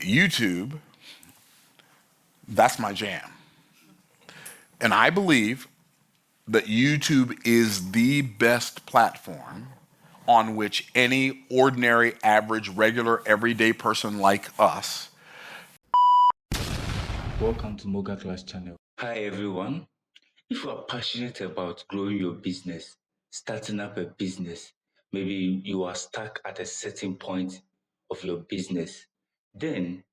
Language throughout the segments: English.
YouTube, that's my jam. And I believe that YouTube is the best platform on which any ordinary, average, regular, everyday person like us. Welcome to Moga Class channel. Hi everyone. If you are passionate about growing your business, starting up a business, maybe you are stuck at a certain point of your business, then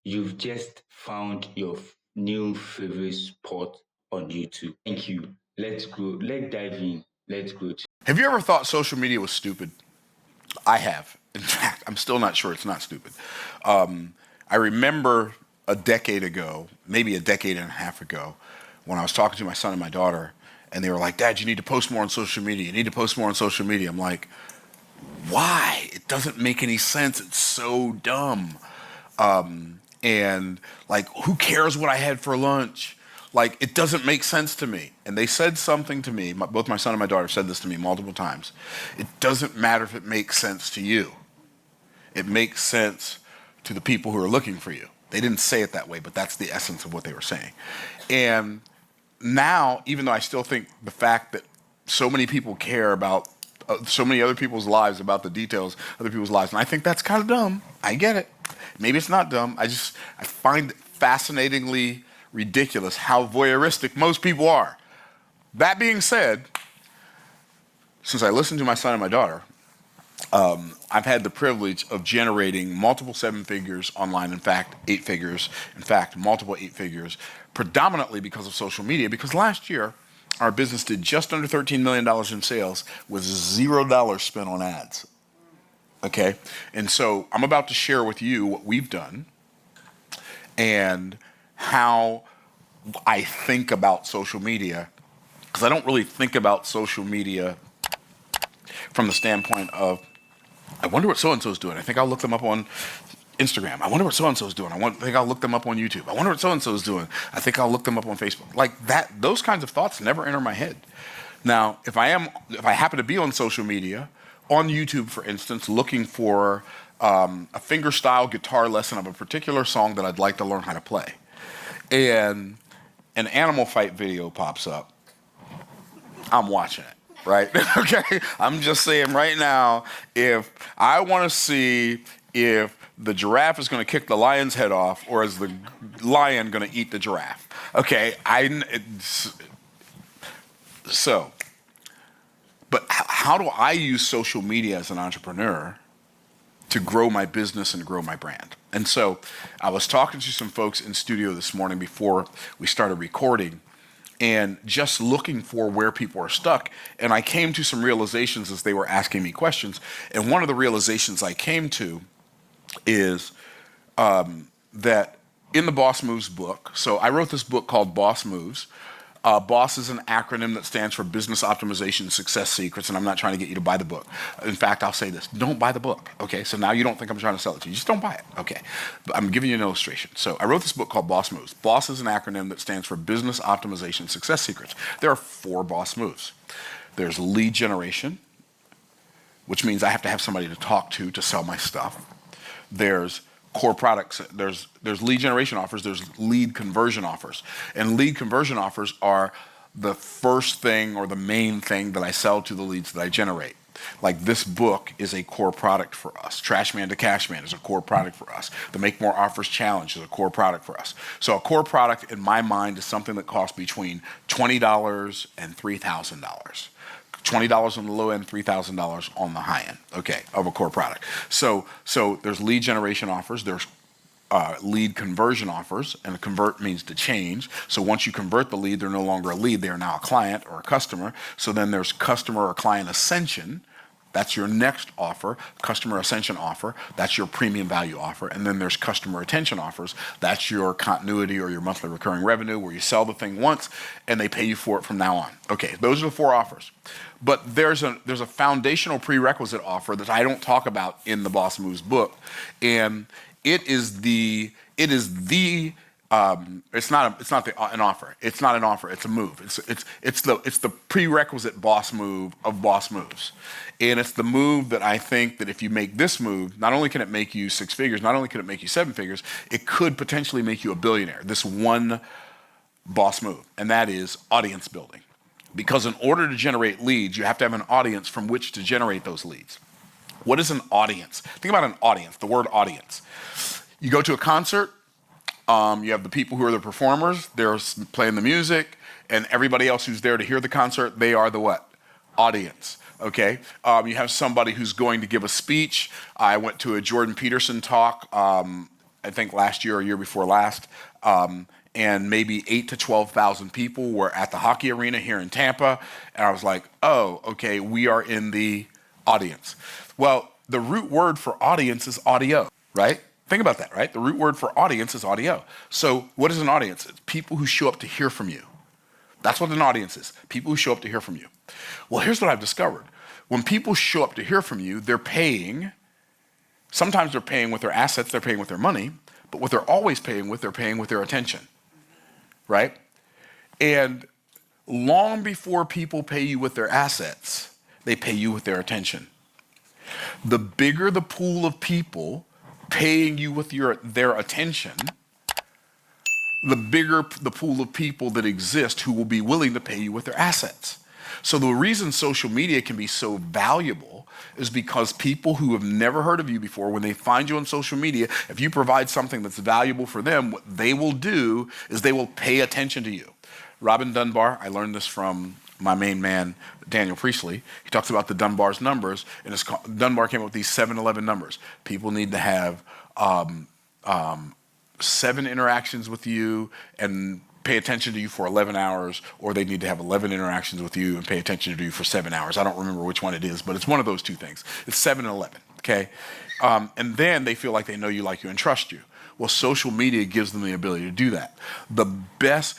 you've just found your new favorite spot on YouTube. Thank you. Let's grow. Let's dive in. Let's grow. Have you ever thought social media was stupid? I have. In fact, I'm still not sure it's not stupid. I remember a decade ago, maybe a decade and a half ago, when I was talking to my son and my daughter, and they were like, "Dad, you need to post more on social media. You need to post more on social media." I'm like, why? It doesn't make any sense. It's so dumb. And like, who cares what I had for lunch? Like, it doesn't make sense to me. And they said something to me, both my son and my daughter said this to me multiple times. It doesn't matter if it makes sense to you. It makes sense to the people who are looking for you. They didn't say it that way, but that's the essence of what they were saying. And now, even though I still think the fact that so many people care about so many other people's lives, about the details of other people's lives, and I think that's kind of dumb. I get it. Maybe it's not dumb. I find it fascinatingly ridiculous how voyeuristic most people are. That being said, since I listened to my son and my daughter, I've had the privilege of generating multiple 7 figures online, in fact, 8 figures, in fact, multiple 8 figures, predominantly because of social media, because last year, our business did just under $13 million in sales with $0 spent on ads, okay? And so I'm about to share with you what we've done and how I think about social media, because I don't really think about social media from the standpoint of, I wonder what so-and-so's doing. I think I'll look them up on Instagram. I wonder what so-and-so's doing. I think I'll look them up on YouTube. I wonder what so-and-so's doing. I think I'll look them up on Facebook. Like that, those kinds of thoughts never enter my head. Now, if I happen to be on social media, on YouTube, for instance, looking for a fingerstyle guitar lesson of a particular song that I'd like to learn how to play, and an animal fight video pops up, I'm watching it. Right? Okay? I'm just saying right now, if I want to see if the giraffe is going to kick the lion's head off or is the lion going to eat the giraffe. Okay? But how do I use social media as an entrepreneur to grow my business and grow my brand? And so I was talking to some folks in studio this morning before we started recording, and just looking for where people are stuck. And I came to some realizations as they were asking me questions. And one of the realizations I came to is that in the Boss Moves book, so I wrote this book called Boss Moves. BOSS is an acronym that stands for Business Optimization Success Secrets, and I'm not trying to get you to buy the book. In fact, I'll say this, don't buy the book, okay? So now you don't think I'm trying to sell it to you. Just don't buy it, okay? But I'm giving you an illustration. So I wrote this book called Boss Moves. BOSS is an acronym that stands for Business Optimization Success Secrets. There are 4 Boss Moves. There's lead generation, which means I have to have somebody to talk to sell my stuff. There's core products, there's lead generation offers, there's lead conversion offers. And lead conversion offers are the first thing or the main thing that I sell to the leads that I generate. Like this book is a core product for us. Trash Man to Cash Man is a core product for us. The Make More Offers Challenge is a core product for us. So a core product in my mind is something that costs between $20 and $3,000. $20 on the low end, $3,000 on the high end, okay, of a core product. So there's lead generation offers, there's lead conversion offers, and convert means to change. So once you convert the lead, they're no longer a lead, they are now a client or a customer. So then there's customer or client ascension. That's your next offer, customer ascension offer. That's your premium value offer. And then there's customer retention offers. That's your continuity or your monthly recurring revenue where you sell the thing once and they pay you for it from now on. Okay, those are the 4 offers. But there's a foundational prerequisite offer that I don't talk about in the Boss Moves book. And it is the an offer. It's not an offer. It's a move. It's the prerequisite boss move of boss moves, and it's the move that I think that if you make this move, not only can it make you six figures, not only can it make you seven figures, it could potentially make you a billionaire. This one boss move, and that is audience building. Because in order to generate leads, you have to have an audience from which to generate those leads. What is an audience? Think about an audience. The word audience. You go to a concert. You have the people who are the performers, they're playing the music, and everybody else who's there to hear the concert, they are the what? Audience, okay? You have somebody who's going to give a speech. I went to a Jordan Peterson talk, I think last year or year before last, and maybe 8 to 12,000 people were at the hockey arena here in Tampa, and I was like, oh, okay, we are in the audience. Well, the root word for audience is audio, right? Think about that, right? The root word for audience is audio. So what is an audience? It's people who show up to hear from you. That's what an audience is, people who show up to hear from you. Well, here's what I've discovered. When people show up to hear from you, they're paying. Sometimes they're paying with their assets, they're paying with their money, but what they're always paying with, they're paying with their attention, right? And long before people pay you with their assets, they pay you with their attention. The bigger the pool of people paying you with their attention, the bigger the pool of people that exist who will be willing to pay you with their assets. So the reason social media can be so valuable is because people who have never heard of you before, when they find you on social media, if you provide something that's valuable for them, what they will do is they will pay attention to you. Robin Dunbar, I learned this from my main man, Daniel Priestley. He talks about the Dunbar's numbers, and Dunbar came up with these 7-11 numbers. People need to have 7 interactions with you and pay attention to you for 11 hours, or they need to have 11 interactions with you and pay attention to you for 7 hours. I don't remember which one it is, but it's one of those two things. It's 7 and 11, okay? And then they feel like they know you, like you, and trust you. Well, social media gives them the ability to do that.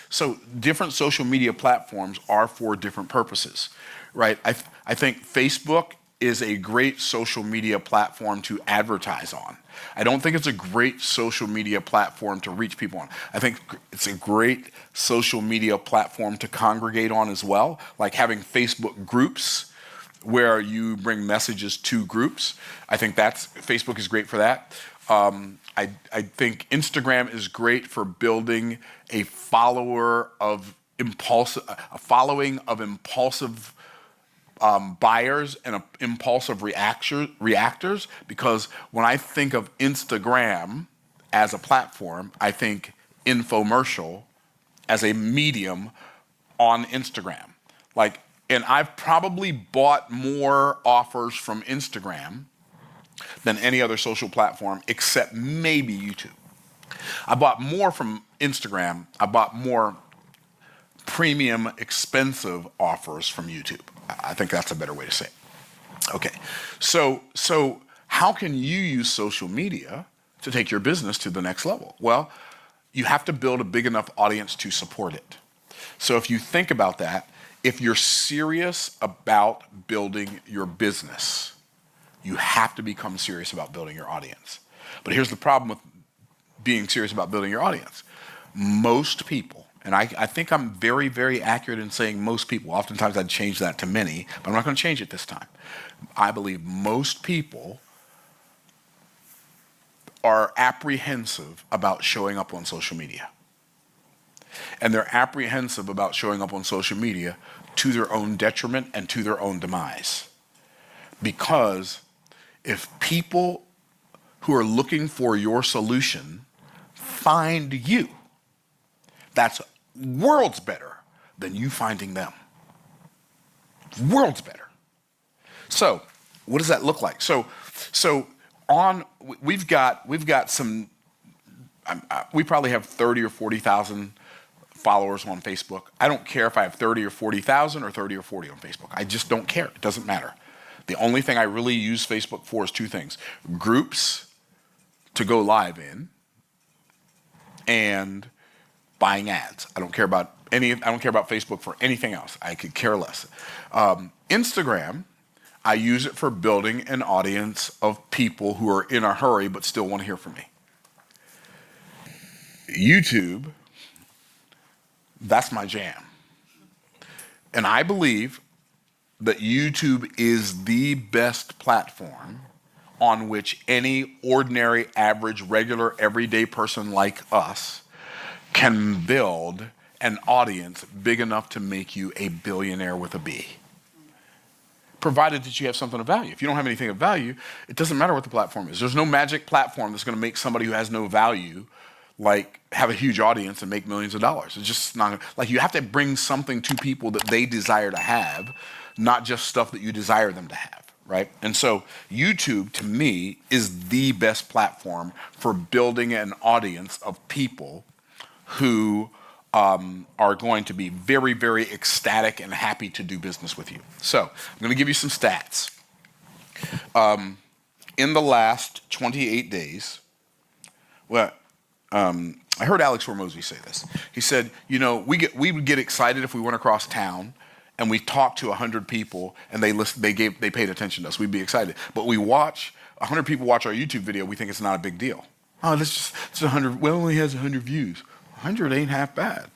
So different social media platforms are for different purposes, right? I think Facebook is a great social media platform to advertise on. I don't think it's a great social media platform to reach people on. I think it's a great social media platform to congregate on as well, like having Facebook groups where you bring messages to groups. I think Facebook is great for that. I think Instagram is great for building a following of impulsive buyers and impulsive reactors, because when I think of Instagram as a platform, I think infomercial as a medium on Instagram. And I've probably bought more offers from Instagram than any other social platform except maybe YouTube. I bought more from Instagram. I bought more premium, expensive offers from YouTube. I think that's a better way to say it. Okay, so how can you use social media to take your business to the next level? Well, you have to build a big enough audience to support it. So if you think about that, if you're serious about building your business, you have to become serious about building your audience. But here's the problem with being serious about building your audience. Most people, and I think I'm very, very accurate in saying most people, oftentimes I'd change that to many, but I'm not going to change it this time. I believe most people are apprehensive about showing up on social media. And they're apprehensive about showing up on social media to their own detriment and to their own demise. Because if people who are looking for your solution find you, that's worlds better than you finding them. Worlds better. So, what does that look like? We've got some. We probably have 30 or 40,000 followers on Facebook. I don't care if I have 30 or 40,000 or 30 or 40 on Facebook. I just don't care. It doesn't matter. The only thing I really use Facebook for is two things: groups to go live in, and buying ads. I don't care about Facebook for anything else. I could care less. Instagram, I use it for building an audience of people who are in a hurry but still want to hear from me. YouTube, that's my jam. And I believe that YouTube is the best platform on which any ordinary, average, regular, everyday person like us can build an audience big enough to make you a billionaire with a B. Provided that you have something of value. If you don't have anything of value, it doesn't matter what the platform is. There's no magic platform that's going to make somebody who has no value like have a huge audience and make millions of dollars. It's just not like you have to bring something to people that they desire to have, not just stuff that you desire them to have, right? And so YouTube to me is the best platform for building an audience of people who are going to be very, very ecstatic and happy to do business with you. So I'm going to give you some stats. In the last 28 days, well, I heard Alex Hormozy say this. He said, you know, we would get excited if we went across town and we talked to 100 people and they paid attention to us. We'd be excited. But we watch 100 people watch our YouTube video, we think it's not a big deal. Oh, it's 100. Well, it only has 100 views. 100 ain't half bad,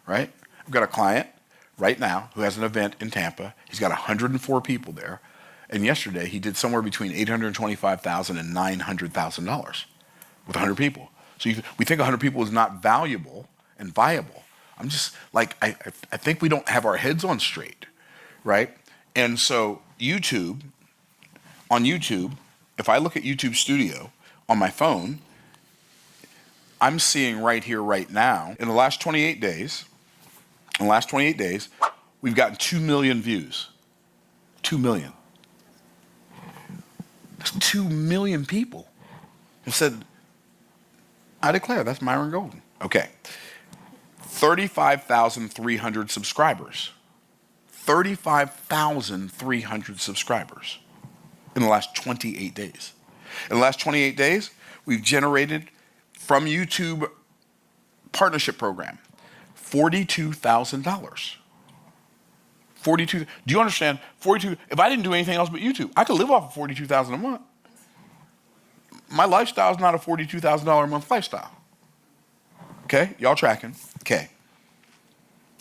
right? I've got a client right now who has an event in Tampa. He's got 104 people there. And yesterday he did somewhere between $825,000 and $900,000 with 100 people. So we think 100 people is not valuable and viable. I'm just like, I think we don't have our heads on straight, right? And so on YouTube, if I look at YouTube Studio on my phone, I'm seeing right here, right now, in the last 28 days, we've gotten 2 million views. 2 million. That's 2 million people have said, I declare that's Myron Golden. Okay. 35,300 subscribers. 35,300 subscribers in the last 28 days. In the last 28 days, we've generated from YouTube partnership program, $42,000. 42. Do you understand? 42. If I didn't do anything else but YouTube, I could live off of 42,000 a month. My lifestyle is not a $42,000 a month lifestyle. Okay, y'all tracking? Okay.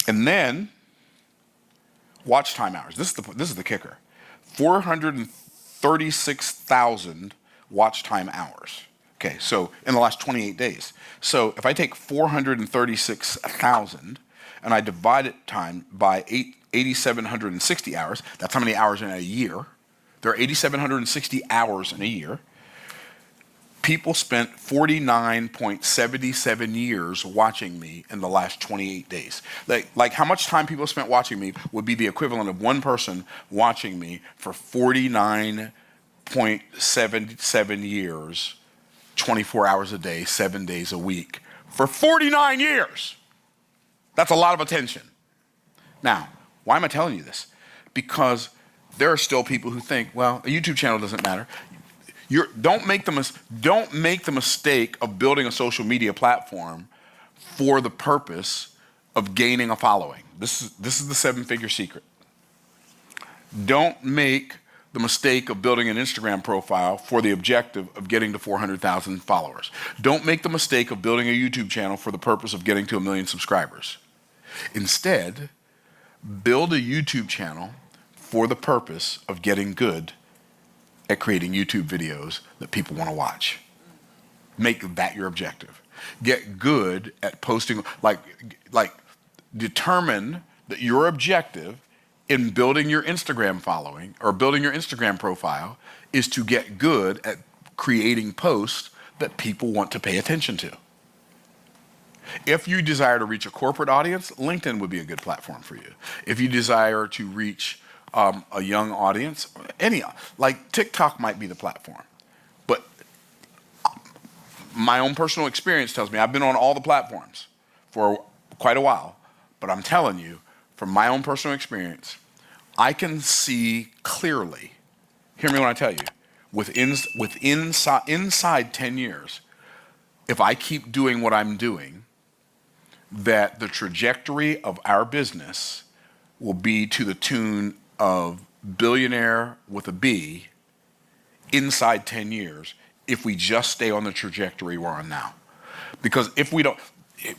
And then watch time hours. This is the kicker. 436,000 watch time hours. Okay, so in the last 28 days. So if I take 436,000 and I divide it time by 8,760 hours, that's how many hours in a year. There are 8,760 hours in a year. People spent 49.77 years watching me in the last 28 days. Like how much time people spent watching me would be the equivalent of one person watching me for 49.77 years, 24 hours a day, 7 days a week, for 49 years. That's a lot of attention. Now, why am I telling you this? Because there are still people who think, well, a YouTube channel doesn't matter. Don't make the mistake of building a social media platform for the purpose of gaining a following. This is the 7-figure secret. Don't make the mistake of building an Instagram profile for the objective of getting to 400,000 followers. Don't make the mistake of building a YouTube channel for the purpose of getting to 1 million subscribers. Instead, build a YouTube channel for the purpose of getting good at creating YouTube videos that people want to watch. Make that your objective. Get good at posting, like determine that your objective in building your Instagram following or building your Instagram profile is to get good at creating posts that people want to pay attention to. If you desire to reach a corporate audience, LinkedIn would be a good platform for you. If you desire to reach a young audience, like TikTok might be the platform. But my own personal experience tells me I've been on all the platforms for quite a while, but I'm telling you, from my own personal experience, I can see clearly, hear me when I tell you, inside 10 years, if I keep doing what I'm doing, that the trajectory of our business will be to the tune of billionaire with a B inside 10 years if we just stay on the trajectory we're on now. Because if we don't,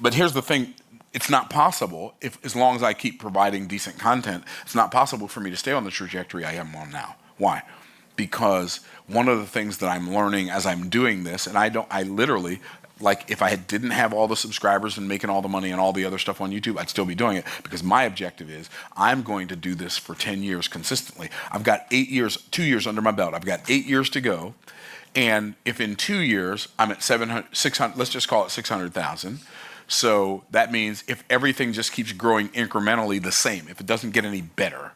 But here's the thing, it's not possible, if as long as I keep providing decent content, it's not possible for me to stay on the trajectory I am on now. Why? Because one of the things that I'm learning as I'm doing this, and I literally, like, if I didn't have all the subscribers and making all the money and all the other stuff on YouTube, I'd still be doing it, because my objective is I'm going to do this for 10 years consistently. I've got 8 years, 2 years under my belt. I've got 8 years to go. And if in 2 years I'm at 600, let's just call it 600,000. So that means if everything just keeps growing incrementally the same, if it doesn't get any better,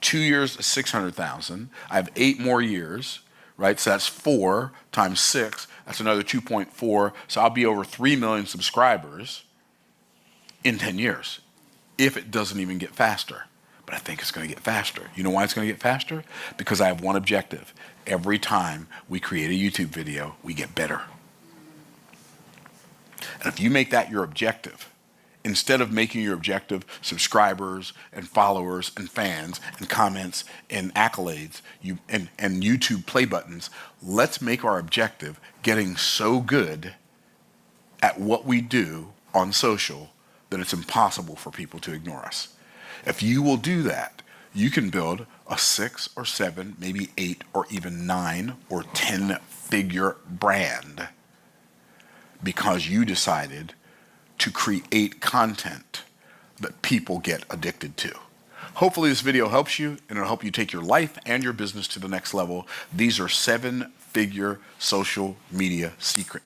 2 years is 600,000. I have 8 more years, right? So that's 4 times 6. That's another 2.4. So I'll be over 3 million subscribers in 10 years, if it doesn't even get faster. But I think it's going to get faster. You know why it's going to get faster? Because I have one objective. Every time we create a YouTube video, we get better. And if you make that your objective, instead of making your objective subscribers and followers and fans and comments and accolades and YouTube play buttons, let's make our objective getting so good at what we do on social that it's impossible for people to ignore us. If you will do that, you can build a 6 or 7, maybe 8 or even 9 or 10-figure brand because you decided to create content that people get addicted to. Hopefully this video helps you, and it'll help you take your life and your business to the next level. These are 7-figure social media secrets.